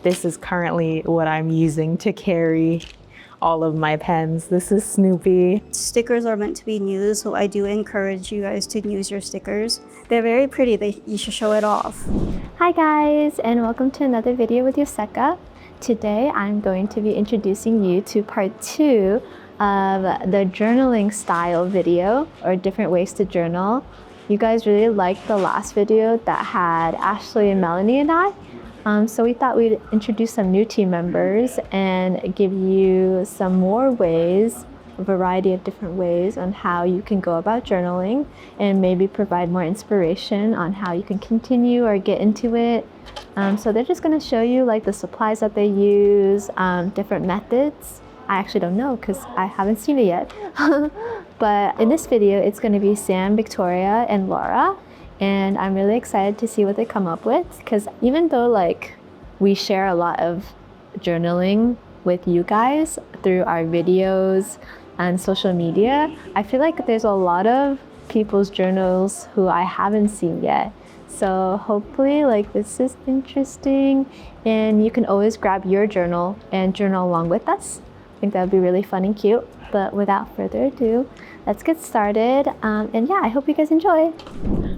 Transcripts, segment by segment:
This is currently what I'm using to carry all of my pens. This is Snoopy. Stickers are meant to be new, so I do encourage you guys to use your stickers. They're very pretty, you should show it off. Hi guys, and welcome to another video with Yoseka. Today I'm going to be introducing you to part 2 of the journaling style video, or different ways to journal. You guys really liked the last video that had Ashley and Melanie and I. So we thought we'd introduce some new team members and give you some more ways, a variety of different ways on how you can go about journaling, and maybe provide more inspiration on how you can continue or get into it. So they're just going to show you like the supplies that they use, different methods. I actually don't know because I haven't seen it yet. But in this video, it's going to be Sam, Victoria, and Laura. And I'm really excited to see what they come up with, because even though like we share a lot of journaling with you guys through our videos and social media, I feel like there's a lot of people's journals who I haven't seen yet. So hopefully like this is interesting, and you can always grab your journal and journal along with us. I think that would be really fun and cute. But without further ado, let's get started. And yeah, I hope you guys enjoy.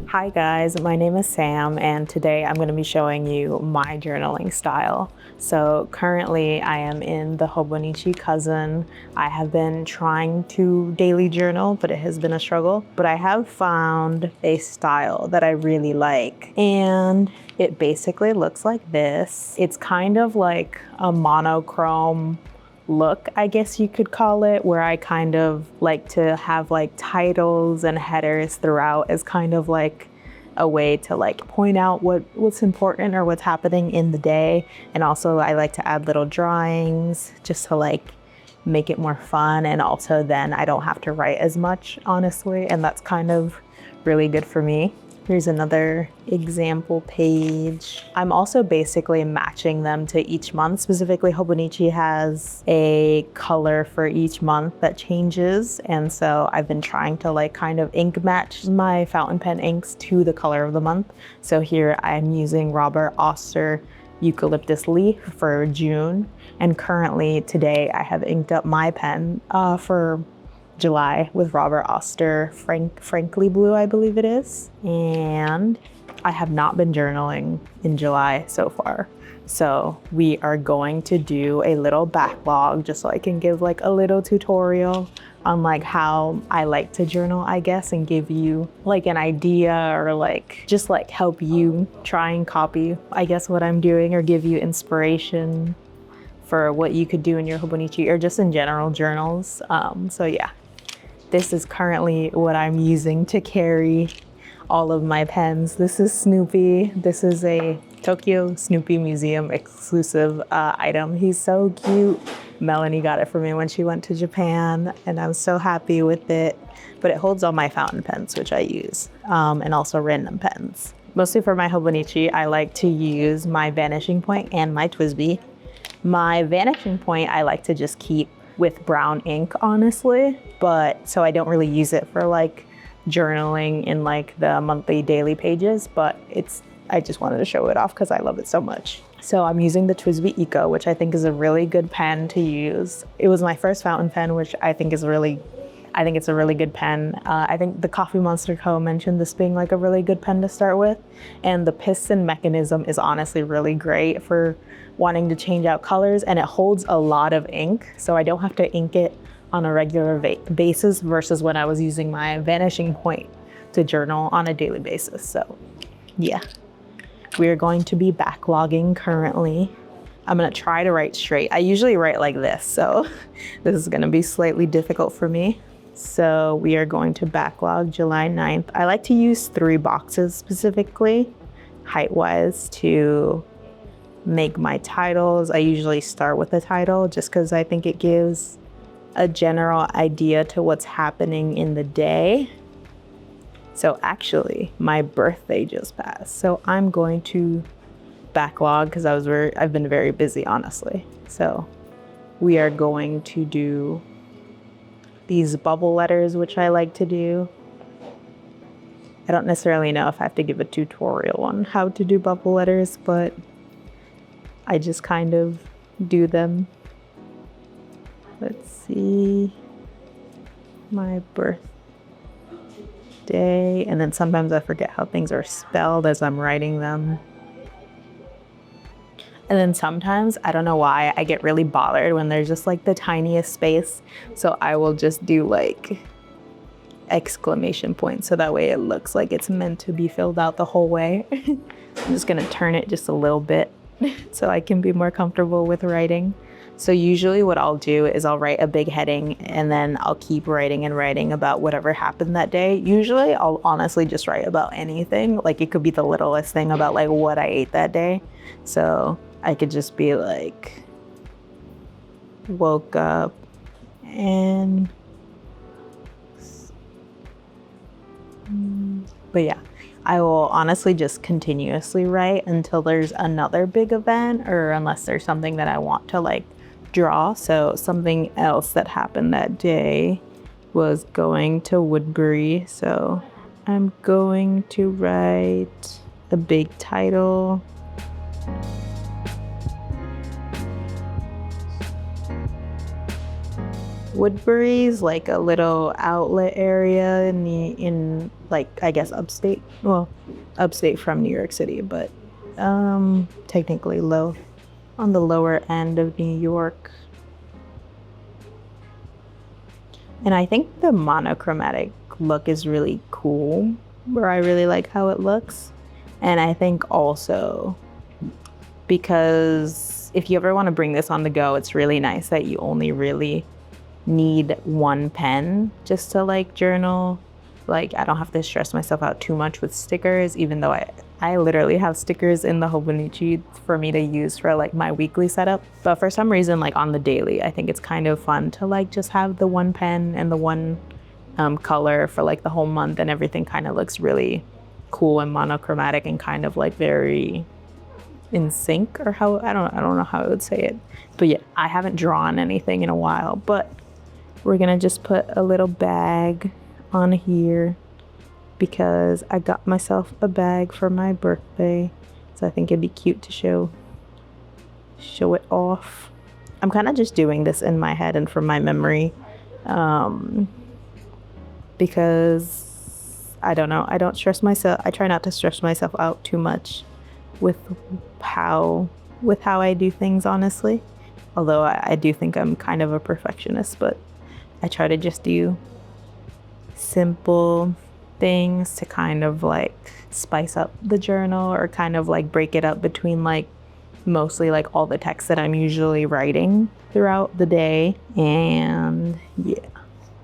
Hi guys, my name is Sam, and today I'm going to be showing you my journaling style. So currently I am in the Hobonichi Cousin. I have been trying to daily journal, but it has been a struggle. But I have found a style that I really like, and it basically looks like this. It's kind of like a monochrome look, I guess you could call it, where I kind of like to have like titles and headers throughout as kind of like a way to like point out what's important or what's happening in the day. And also I like to add little drawings just to like make it more fun, and also then I don't have to write as much, honestly, and that's kind of really good for me. Here's another example page. I'm also basically matching them to each month. Specifically, Hobonichi has a color for each month that changes. And so I've been trying to like kind of ink match my fountain pen inks to the color of the month. So here I'm using Robert Oster Eucalyptus Leaf for June. And currently today I have inked up my pen for July with Robert Oster Frankly Blue, I believe it is. And I have not been journaling in July so far. So we are going to do a little backlog just so I can give like a little tutorial on like how I like to journal, I guess, and give you like an idea, or like just like help you try and copy, I guess, what I'm doing, or give you inspiration for what you could do in your Hobonichi or just in general journals. So yeah. This is currently what I'm using to carry all of my pens. This is Snoopy. This is a Tokyo Snoopy Museum exclusive item. He's so cute. Melanie got it for me when she went to Japan, and I'm so happy with it. But it holds all my fountain pens, which I use, and also random pens. Mostly for my Hobonichi, I like to use my Vanishing Point and my TWSBI. My Vanishing Point I like to just keep with brown ink, honestly, but so I don't really use it for like journaling in like the monthly daily pages, but I just wanted to show it off because I love it so much. So I'm using the TWSBI Eco, which I think is a really good pen to use. It was my first fountain pen, which I think it's a really good pen. I think the Coffee Monster Co. mentioned this being like a really good pen to start with. And the piston mechanism is honestly really great for wanting to change out colors, and it holds a lot of ink. So I don't have to ink it on a regular basis versus when I was using my Vanishing Point to journal on a daily basis. So yeah, we're going to be backlogging currently. I'm gonna try to write straight. I usually write like this, so this is gonna be slightly difficult for me. So we are going to backlog July 9th. I like to use 3 boxes specifically, height-wise, to make my titles. I usually start with the title just because I think it gives a general idea to what's happening in the day. So actually, my birthday just passed, so I'm going to backlog because I've been very busy, honestly. So we are going to do these bubble letters, which I like to do. I don't necessarily know if I have to give a tutorial on how to do bubble letters, but I just kind of do them. Let's see, my birthday, and then sometimes I forget how things are spelled as I'm writing them. And then sometimes, I don't know why, I get really bothered when there's just like the tiniest space. So I will just do like exclamation points so that way it looks like it's meant to be filled out the whole way. I'm just gonna turn it just a little bit so I can be more comfortable with writing. So usually what I'll do is I'll write a big heading and then I'll keep writing and writing about whatever happened that day. Usually I'll honestly just write about anything. Like it could be the littlest thing about like what I ate that day. So I could just be like, woke up and, but yeah, I will honestly just continuously write until there's another big event or unless there's something that I want to like draw. So something else that happened that day was going to Woodbury. So I'm going to write a big title. Woodbury's like a little outlet area in like, I guess upstate, well, upstate from New York City, but technically on the lower end of New York. And I think the monochromatic look is really cool, where I really like how it looks. And I think also because if you ever want to bring this on the go, it's really nice that you only really need one pen just to like journal. Like I don't have to stress myself out too much with stickers, even though I literally have stickers in the Hobonichi for me to use for like my weekly setup. But for some reason, like on the daily, I think it's kind of fun to like just have the one pen and the one color for like the whole month, and everything kind of looks really cool and monochromatic and kind of like very in sync, or how I don't know how I would say it. But yeah, I haven't drawn anything in a while, but we're gonna just put a little bag on here because I got myself a bag for my birthday. So I think it'd be cute to show it off. I'm kind of just doing this in my head and from my memory because I don't know, I don't stress myself. I try not to stress myself out too much with how I do things, honestly. Although I do think I'm kind of a perfectionist, but I try to just do simple things to kind of like spice up the journal, or kind of like break it up between like mostly like all the text that I'm usually writing throughout the day. And yeah,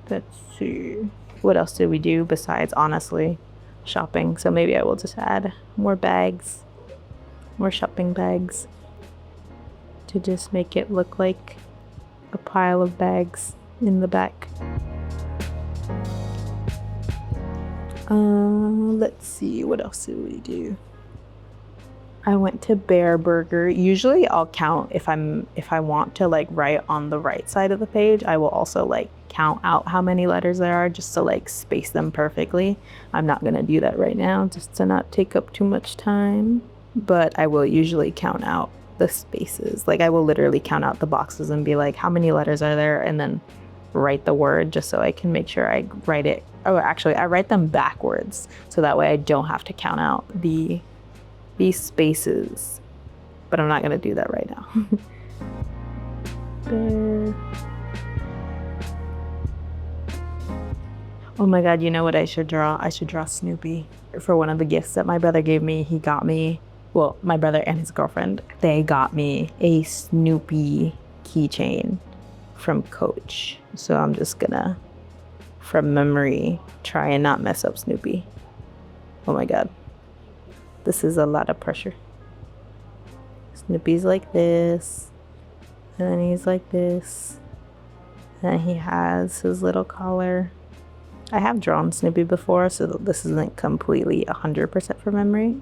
let's see. What else did we do besides honestly shopping? So maybe I will just add more bags, more shopping bags to just make it look like a pile of bags in the back. Let's see, what else did we do? I went to Bear Burger. Usually I'll count if I want to like write on the right side of the page, I will also like count out how many letters there are just to like space them perfectly. I'm not gonna do that right now just to not take up too much time, but I will usually count out the spaces. Like I will literally count out the boxes and be like, how many letters are there? And then write the word just so I can make sure I write it. Oh, actually I write them backwards so that way I don't have to count out these spaces, but I'm not gonna do that right now. There. Oh my God, you know what I should draw? I should draw Snoopy. For one of the gifts that my brother gave me, he got me, well, my brother and his girlfriend, they got me a Snoopy keychain from Coach. So I'm just gonna, from memory, try and not mess up Snoopy. Oh my God. This is a lot of pressure. Snoopy's like this, and then he's like this, and then he has his little collar. I have drawn Snoopy before, so this isn't completely 100% from memory.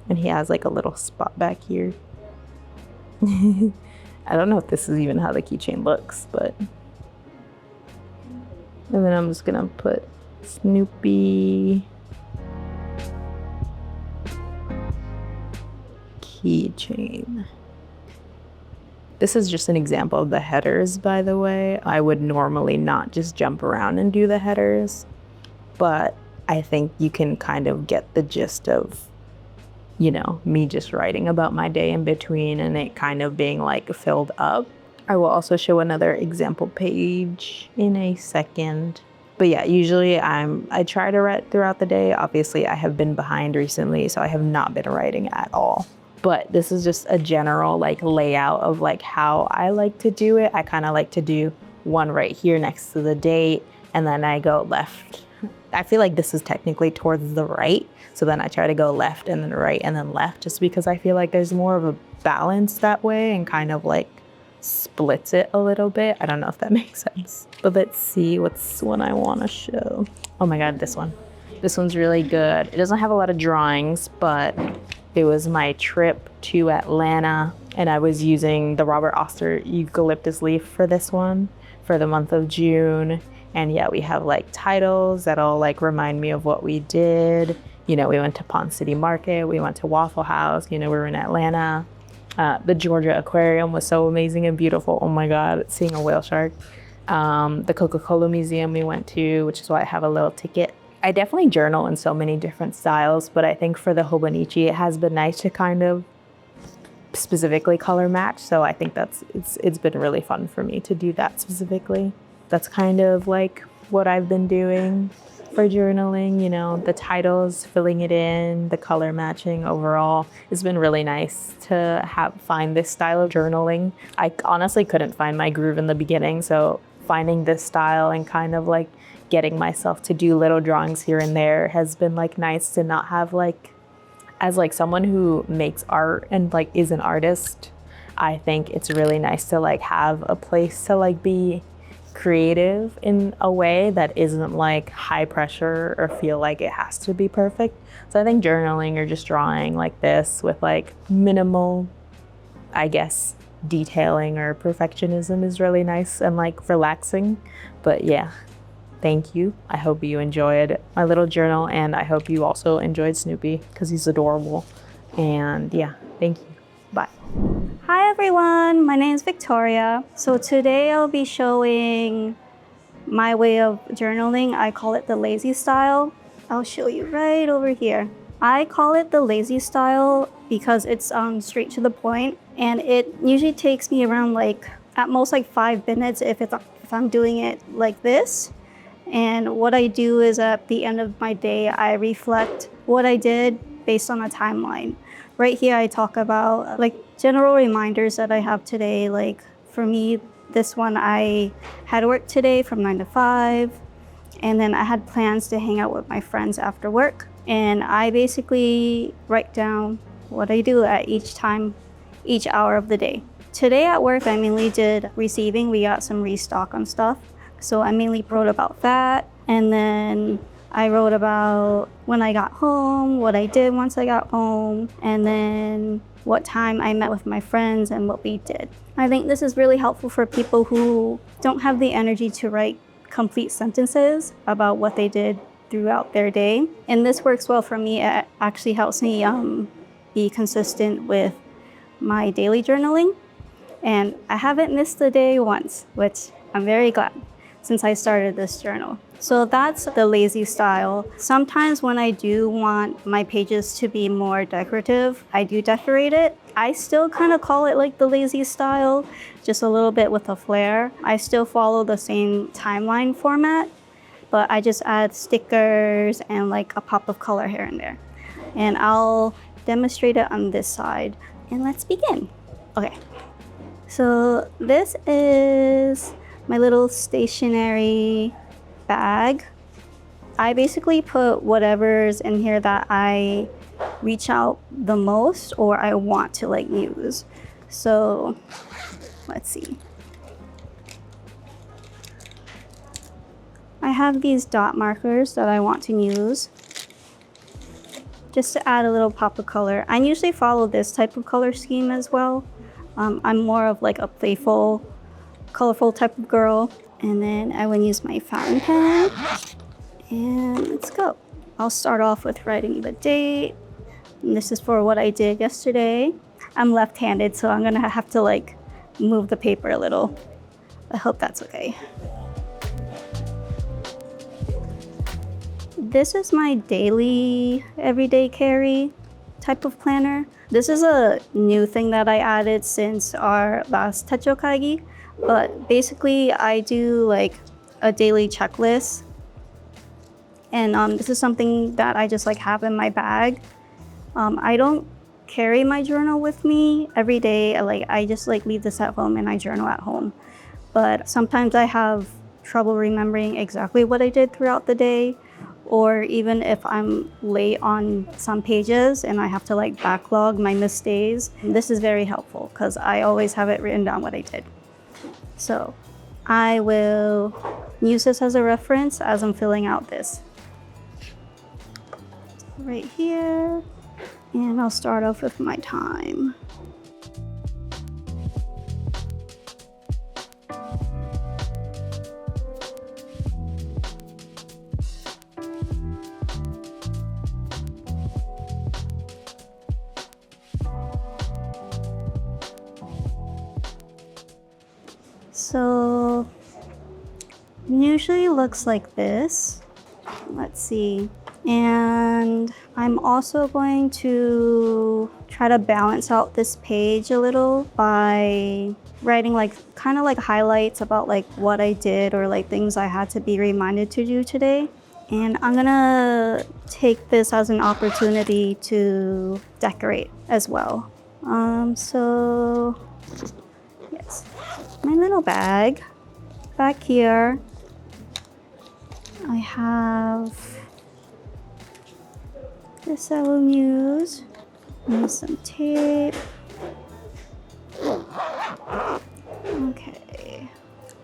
And he has like a little spot back here. I don't know if this is even how the keychain looks, but. And then I'm just gonna put Snoopy keychain. This is just an example of the headers, by the way. I would normally not just jump around and do the headers, but I think you can kind of get the gist of, you know, me just writing about my day in between and it kind of being like filled up. I will also show another example page in a second. But yeah, usually I try to write throughout the day. Obviously, I have been behind recently, so I have not been writing at all. But this is just a general like layout of like how I like to do it. I kind of like to do one right here next to the date, and then I go left. I feel like this is technically towards the right. So then I try to go left and then right and then left, just because I feel like there's more of a balance that way and kind of like splits it a little bit. I don't know if that makes sense. But let's see what's one I want to show. Oh my God, this one. This one's really good. It doesn't have a lot of drawings, but it was my trip to Atlanta and I was using the Robert Oster eucalyptus leaf for this one for the month of June. And yeah, we have like titles that'll like remind me of what we did. You know, we went to Pond City Market, we went to Waffle House, you know, we were in Atlanta. The Georgia Aquarium was so amazing and beautiful. Oh my God, seeing a whale shark. The Coca-Cola Museum we went to, which is why I have a little ticket. I definitely journal in so many different styles, but I think for the Hobonichi, it has been nice to kind of specifically color match. So I think it's been really fun for me to do that specifically. That's kind of like what I've been doing for journaling, you know, the titles, filling it in, the color matching overall. It's been really nice to find this style of journaling. I honestly couldn't find my groove in the beginning, so finding this style and kind of like getting myself to do little drawings here and there has been like nice to not have like, as like someone who makes art and like is an artist, I think it's really nice to like have a place to like be creative in a way that isn't like high pressure or feel like it has to be perfect. So I think journaling or just drawing like this with like minimal, I guess, detailing or perfectionism is really nice and like relaxing. But yeah, thank you. I hope you enjoyed my little journal and I hope you also enjoyed Snoopy because he's adorable. And yeah, thank you. Bye. Hi everyone, my name is Victoria. So today I'll be showing my way of journaling. I call it the lazy style. I'll show you right over here. I call it the lazy style because it's straight to the point, and it usually takes me around like at most like 5 minutes if I'm doing it like this. And what I do is at the end of my day, I reflect what I did based on a timeline. Right here, I talk about like general reminders that I have today. Like for me, this one, I had work today from 9 to 5, and then I had plans to hang out with my friends after work. And I basically write down what I do at each hour of the day. Today at work, I mainly did receiving. We got some restock on stuff. So I mainly wrote about that. And then I wrote about when I got home, what I did once I got home, and then what time I met with my friends and what we did. I think this is really helpful for people who don't have the energy to write complete sentences about what they did throughout their day. And this works well for me. It actually helps me be consistent with my daily journaling. And I haven't missed a day once, which I'm very glad since I started this journal. So that's the lazy style. Sometimes when I do want my pages to be more decorative, I do decorate it. I still kind of call it like the lazy style, just a little bit with a flair. I still follow the same timeline format, but I just add stickers and like a pop of color here and there. And I'll demonstrate it on this side. And let's begin. Okay, so this is my little stationery bag. I basically put whatever's in here that I reach out the most or I want to like use. So let's see. I have these dot markers that I want to use just to add a little pop of color. I usually follow this type of color scheme as well. I'm more of like a playful, colorful type of girl. And then I will use my fountain pen, and let's go. I'll start off with writing the date. And this is for what I did yesterday. I'm left-handed, so I'm gonna have to like move the paper a little. I hope that's okay. This is my daily, everyday carry type of planner. This is a new thing that I added since our last Techo Kaigi, but basically I do like a daily checklist. And this is something that I just like have in my bag. I don't carry my journal with me every day. I just like leave this at home and I journal at home. But sometimes I have trouble remembering exactly what I did throughout the day, or even if I'm late on some pages and I have to like backlog my missed days. This is very helpful because I always have it written down what I did. So I will use this as a reference as I'm filling out this. Right here, and I'll start off with my time. So usually looks like this. Let's see. And I'm also going to try to balance out this page a little by writing like kind of like highlights about like what I did or like things I had to be reminded to do today. And I'm gonna take this as an opportunity to decorate as well. So yes, my little bag. Back here, I have this I will use some tape. Okay.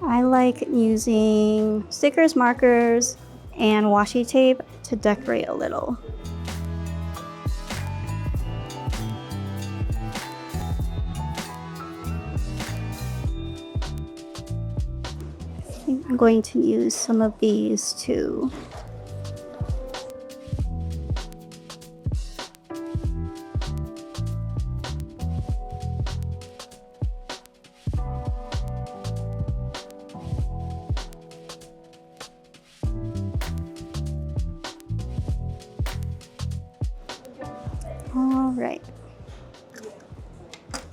I like using stickers, markers, and washi tape to decorate a little. I think I'm going to use some of these too. All right.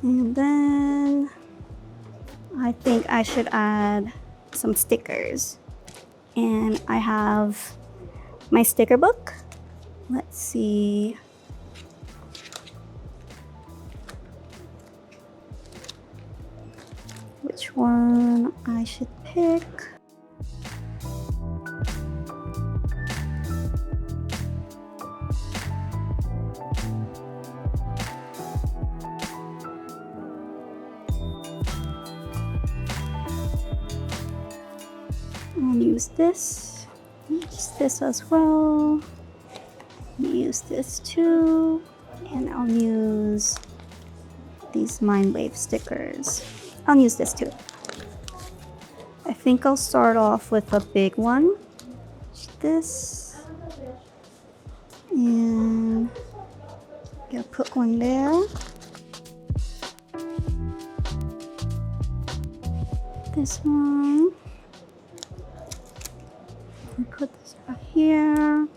And then I think I should add some stickers. And I have my sticker book. Let's see. Which one I should pick. I'll use this as well. Use this too, and I'll use these Mind Wave stickers. I'll use this too. I think I'll start off with a big one. This, and I'll put one there. This one. And put this right here.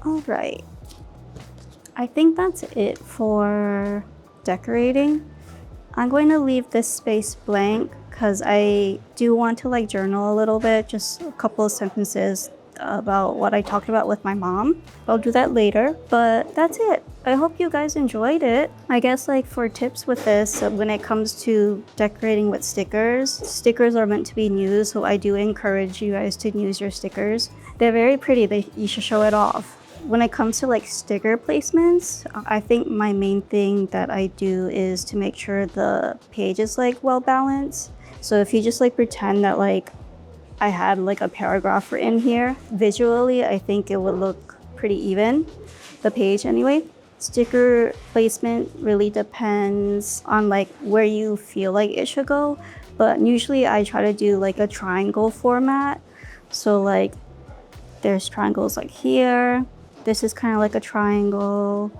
All right, I think that's it for decorating. I'm going to leave this space blank because I do want to like journal a little bit, just a couple of sentences about what I talked about with my mom. I'll do that later, but that's it. I hope you guys enjoyed it. I guess like for tips with this, when it comes to decorating with stickers, stickers are meant to be used, so I do encourage you guys to use your stickers. They're very pretty, you should show it off. When it comes to like sticker placements, I think my main thing that I do is to make sure the page is like well balanced. So if you just like pretend that like I had like a paragraph written here, visually I think it would look pretty even, the page anyway. Sticker placement really depends on like where you feel like it should go, but usually I try to do like a triangle format. So like there's triangles like here, this is kind of like a triangle,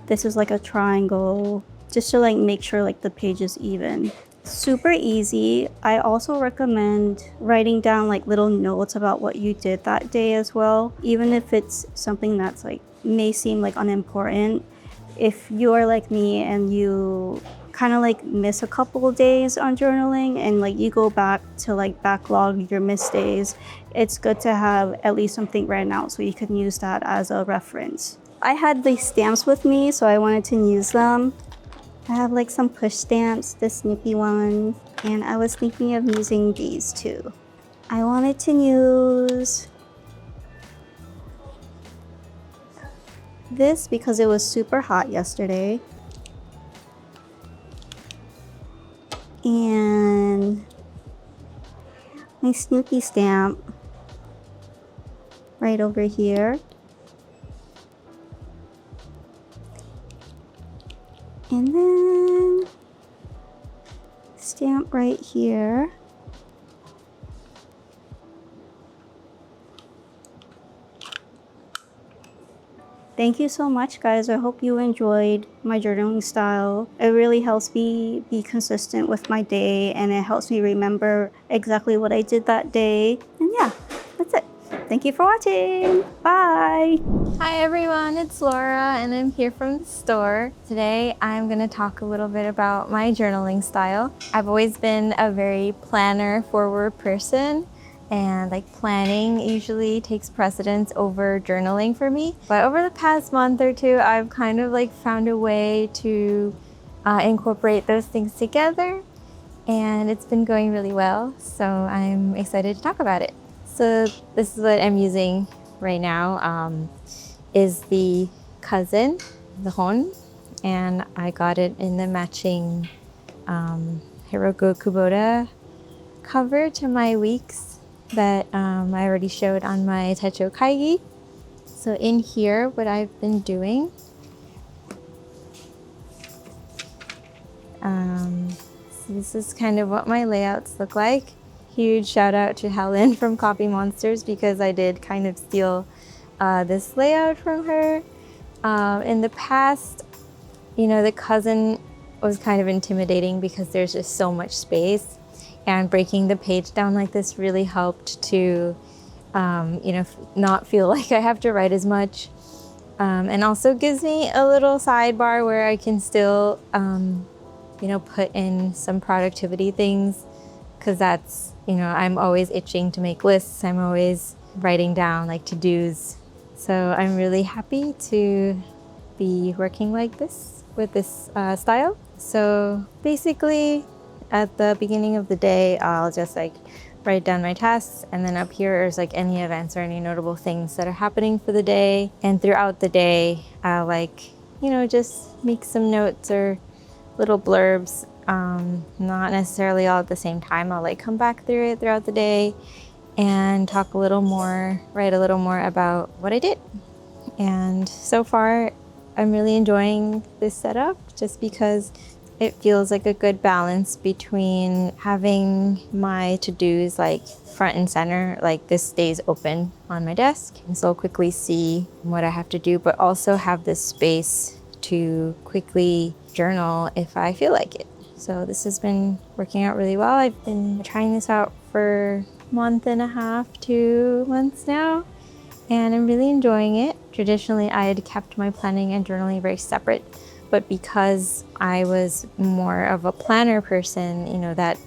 this is like a triangle, just to like make sure like the page is even. Super easy. I also recommend writing down like little notes about what you did that day as well, even if it's something that's like may seem like unimportant. If you are like me and you kind of like miss a couple of days on journaling and like you go back to like backlog your missed days, it's good to have at least something written out so you can use that as a reference. I had these stamps with me, so I wanted to use them. I have like some push stamps, this Snoopy one, and I was thinking of using these too. I wanted to use this because it was super hot yesterday. And my Snoopy stamp right over here. And then stamp right here. Thank you so much, guys. I hope you enjoyed my journaling style. It really helps me be consistent with my day, and it helps me remember exactly what I did that day. And yeah, that's it. Thank you for watching. Bye. Hi everyone, it's Laura and I'm here from the store. Today I'm going to talk a little bit about my journaling style. I've always been a very planner forward person, and like planning usually takes precedence over journaling for me. But over the past month or two, I've kind of like found a way to incorporate those things together, and it's been going really well. So I'm excited to talk about it. So this is what I'm using right now, is the cousin, the Hon, and I got it in the matching Hiroko Kubota cover to my weeks that I already showed on my Techo Kaigi. So in here, what I've been doing, so this is kind of what my layouts look like. Huge shout out to Helen from Copy Monsters because I did kind of steal this layout from her. In the past, you know, the cousin was kind of intimidating because there's just so much space, and breaking the page down like this really helped to, you know, not feel like I have to write as much, and also gives me a little sidebar where I can still, you know, put in some productivity things, because that's, you know, I'm always itching to make lists. I'm always writing down like to-dos. So I'm really happy to be working like this with this style. So basically at the beginning of the day, I'll just like write down my tasks, and then up here is like any events or any notable things that are happening for the day. And throughout the day, I'll like, you know, just make some notes or little blurbs, not necessarily all at the same time. I'll like come back through it throughout the day and talk a little more, write a little more about what I did. And so far, I'm really enjoying this setup just because it feels like a good balance between having my to-dos like front and center, like this stays open on my desk, and so I'll quickly see what I have to do, but also have this space to quickly journal if I feel like it. So this has been working out really well. I've been trying this out for a month and a half, 2 months now, and I'm really enjoying it. Traditionally, I had kept my planning and journaling very separate, but because I was more of a planner person, you know, that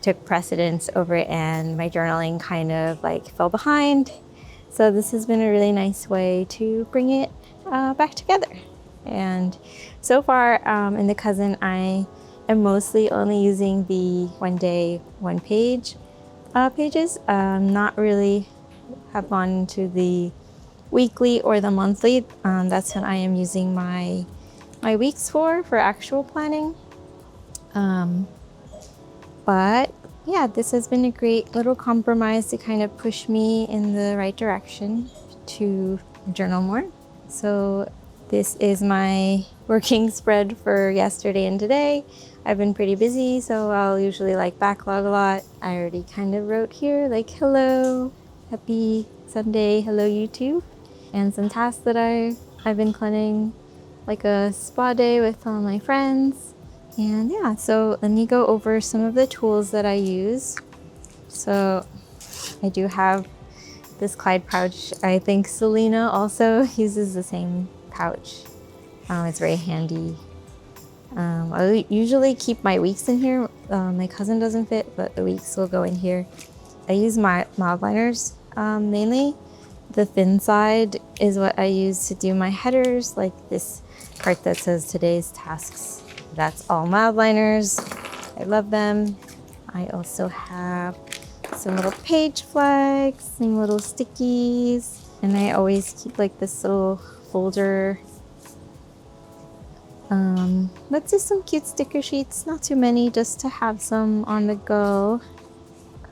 took precedence over it, and my journaling kind of like fell behind. So this has been a really nice way to bring it back together. And so far in the cousin, I am mostly only using the 1 day, 1 page pages. Not really have gone into the weekly or the monthly. That's what I am using my weeks for actual planning. But yeah, this has been a great little compromise to kind of push me in the right direction to journal more. So this is my working spread for yesterday and today. I've been pretty busy, so I'll usually like backlog a lot. I already kind of wrote here like, hello, happy Sunday, hello YouTube, and some tasks that I've been planning, like a spa day with all my friends. And yeah, so let me go over some of the tools that I use. So I do have this Clyde pouch. I think Selena also uses the same pouch. It's very handy. I usually keep my weeks in here. My cousin doesn't fit, but the weeks will go in here. I use my mild liners mainly. The thin side is what I use to do my headers, like this part that says today's tasks. That's all mild liners. I love them. I also have some little page flags, some little stickies, and I always keep like this little folder. Let's do some cute sticker sheets, not too many, just to have some on the go.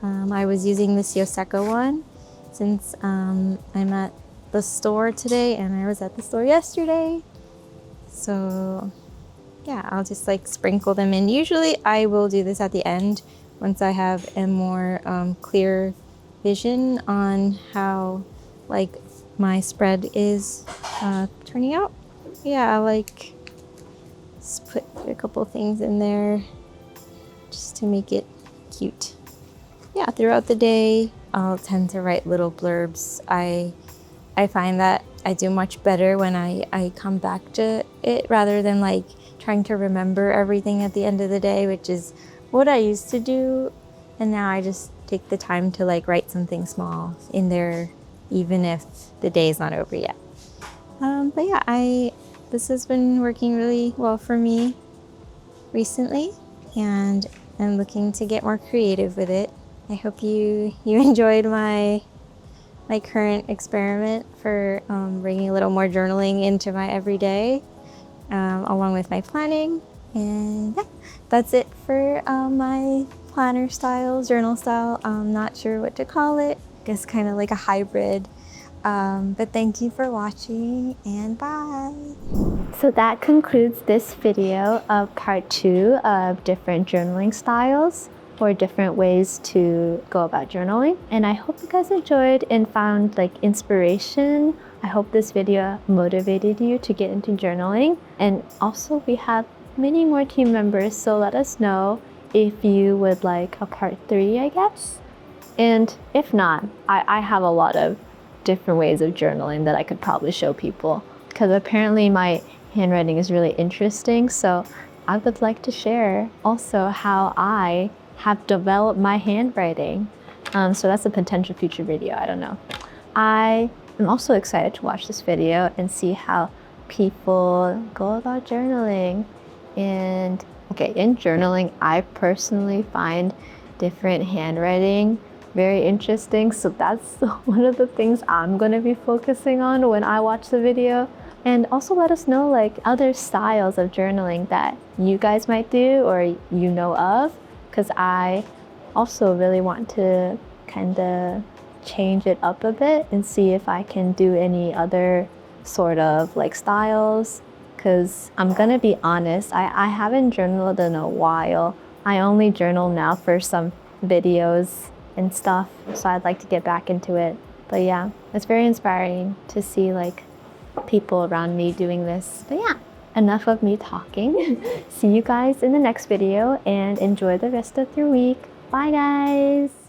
I was using this Yoseka one since I'm at the store today and I was at the store yesterday. So yeah, I'll just like sprinkle them in. Usually I will do this at the end once I have a more clear vision on how like my spread is turning out. Yeah, I like just put a couple things in there just to make it cute. Yeah, throughout the day, I'll tend to write little blurbs. I find that I do much better when I come back to it rather than like trying to remember everything at the end of the day, which is what I used to do. And now I just take the time to like write something small in there, even if the day is not over yet. But yeah, this has been working really well for me recently, and I'm looking to get more creative with it. I hope you enjoyed my current experiment for bringing a little more journaling into my everyday, along with my planning. And yeah, that's it for my planner style, journal style. I'm not sure what to call it. I guess kind of like a hybrid. But thank you for watching, and bye. So that concludes this video of part 2 of different journaling styles or different ways to go about journaling. And I hope you guys enjoyed and found like inspiration. I hope this video motivated you to get into journaling. And also we have many more team members, so let us know if you would like a part 3, I guess. And if not, I have a lot of different ways of journaling that I could probably show people, because apparently my handwriting is really interesting. So I would like to share also how I have developed my handwriting. So that's a potential future video, I don't know. I am also excited to watch this video and see how people go about journaling. And okay, in journaling, I personally find different handwriting very interesting. So that's one of the things I'm gonna be focusing on when I watch the video. And also let us know like other styles of journaling that you guys might do or you know of, because I also really want to kind of change it up a bit and see if I can do any other sort of like styles. Because I'm gonna be honest, I haven't journaled in a while. I only journal now for some videos and stuff, so I'd like to get back into it. But yeah, it's very inspiring to see like people around me doing this. But yeah, enough of me talking. See you guys in the next video and enjoy the rest of your week. Bye guys.